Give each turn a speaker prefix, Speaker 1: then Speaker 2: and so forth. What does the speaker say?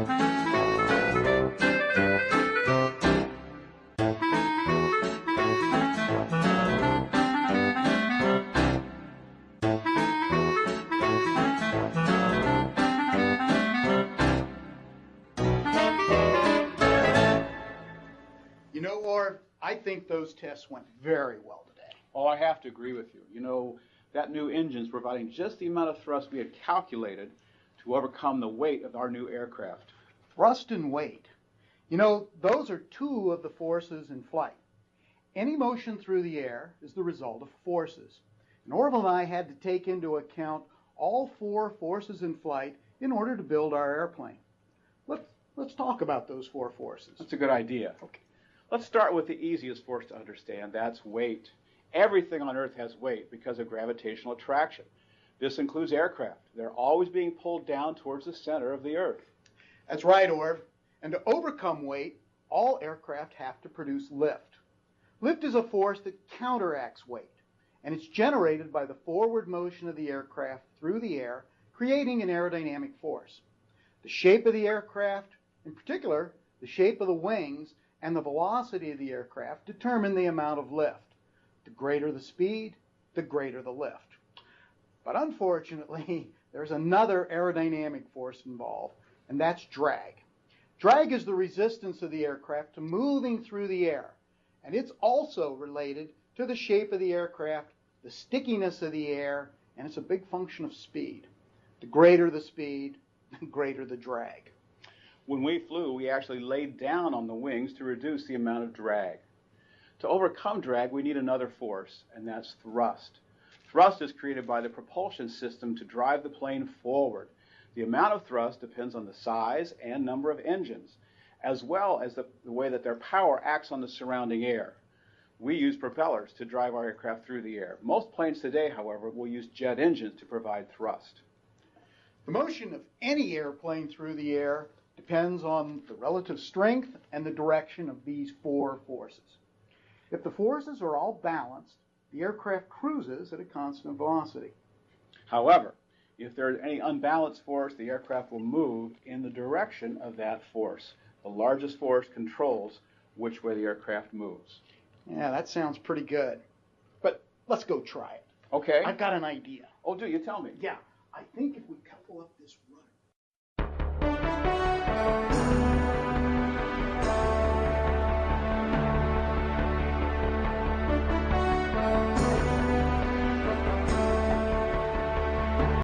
Speaker 1: You know, Orv, I think those tests went very well today.
Speaker 2: Oh, I have to agree with you. You know, that new engine's providing just the amount of thrust we had calculated to overcome the weight of our new aircraft.
Speaker 1: Thrust and weight. You know, those are two of the forces in flight. Any motion through the air is the result of forces. And Orville and I had to take into account all four forces in flight in order to build our airplane. Let's talk about those four forces.
Speaker 2: That's a good idea. Okay. Let's start with the easiest force to understand. That's weight. Everything on Earth has weight because of gravitational attraction. This includes aircraft. They're always being pulled down towards the center of the Earth.
Speaker 1: That's right, Orv. And to overcome weight, all aircraft have to produce lift. Lift is a force that counteracts weight, and it's generated by the forward motion of the aircraft through the air, creating an aerodynamic force. The shape of the aircraft, in particular, the shape of the wings, and the velocity of the aircraft determine the amount of lift. The greater the speed, the greater the lift. But unfortunately, there's another aerodynamic force involved, and that's drag. Drag is the resistance of the aircraft to moving through the air, and it's also related to the shape of the aircraft, the stickiness of the air, and it's a big function of speed. The greater the speed, the greater the drag.
Speaker 2: When we flew, we actually laid down on the wings to reduce the amount of drag. To overcome drag, we need another force, and that's thrust. Thrust is created by the propulsion system to drive the plane forward. The amount of thrust depends on the size and number of engines, as well as the way that their power acts on the surrounding air. We use propellers to drive our aircraft through the air. Most planes today, however, will use jet engines to provide thrust.
Speaker 1: The motion of any airplane through the air depends on the relative strength and the direction of these four forces. If the forces are all balanced, the aircraft cruises at a constant velocity.
Speaker 2: However, if there is any unbalanced force, the aircraft will move in the direction of that force. The largest force controls which way the aircraft moves.
Speaker 1: Yeah, that sounds pretty good. But let's go try it.
Speaker 2: Okay.
Speaker 1: I've got an idea.
Speaker 2: Oh, do you? Tell me.
Speaker 1: Yeah, I think if we couple up this